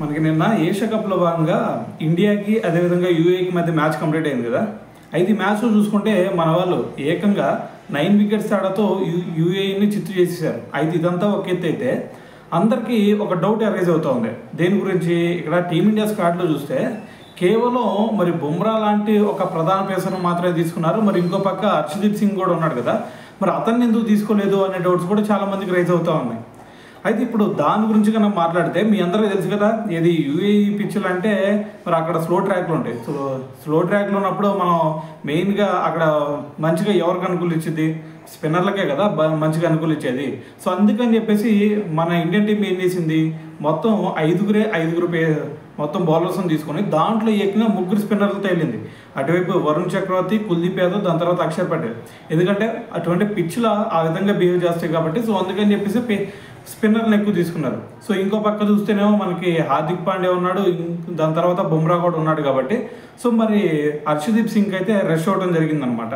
మనకి నిన్న ఏషియా కప్లో భాగంగా ఇండియాకి అదేవిధంగా యూఏఈకి మధ్య మ్యాచ్ కంప్లీట్ అయింది కదా. అయితే ఈ మ్యాచ్లో చూసుకుంటే మన వాళ్ళు ఏకంగా 9 వికెట్స్ తేడాతో యూఏఈని చిత్తు చేసేసారు. అయితే ఇదంతా ఒక ఎత్తు అయితే అందరికీ ఒక డౌట్ అరైజ్ అవుతూ ఉంది. దేని గురించి? ఇక్కడ టీమిండియా స్క్వాడ్లో చూస్తే కేవలం మరి బుమ్రా లాంటి ఒక ప్రధాన పేసర్ను మాత్రమే తీసుకున్నారు. మరి ఇంకో పక్క హర్షదీప్ సింగ్ కూడా ఉన్నాడు కదా, మరి అతన్ని ఎందుకు తీసుకోలేదు అనే డౌట్స్ కూడా చాలా మందికి రైజ్ అవుతూ ఉన్నాయి. అయితే ఇప్పుడు దాని గురించి కన్నా మాట్లాడితే మీ అందరికీ తెలుసు కదా, ఇది యూఏఈ పిచ్చులు అంటే మరి అక్కడ స్లో ట్రాక్లు ఉంటాయి. సో స్లో ట్రాక్లు ఉన్నప్పుడు మనం మెయిన్గా అక్కడ మంచిగా ఎవరికి అనుకూలు ఇచ్చేది? స్పిన్నర్లకే కదా మంచిగా అనుకూలు ఇచ్చేది. సో అందుకని చెప్పేసి మన ఇండియన్ టీం ఏం చేసింది, మొత్తం ఐదుగురు మొత్తం బౌలర్స్ని తీసుకొని దాంట్లో ఏకంగా 3 స్పిన్నర్లతో వెళ్ళింది. అటువైపు వరుణ్ చక్రవర్తి, కుల్దీప్ యాదవ్, దాని తర్వాత అక్షర్ పటేల్. ఎందుకంటే అటువంటి పిచ్ల ఆ విధంగా బిహేవ్ చేస్తాయి కాబట్టి, సో అందుకని చెప్పేసి స్పిన్నర్ని ఎక్కువ తీసుకున్నారు. సో ఇంకో పక్క చూస్తేనేమో మనకి హార్దిక్ పాండ్యా ఉన్నాడు, దాని తర్వాత బుమ్రా కూడా ఉన్నాడు కాబట్టి సో మరి హర్షదీప్ సింగ్ అయితే రెస్ట్ అవ్వడం జరిగిందనమాట.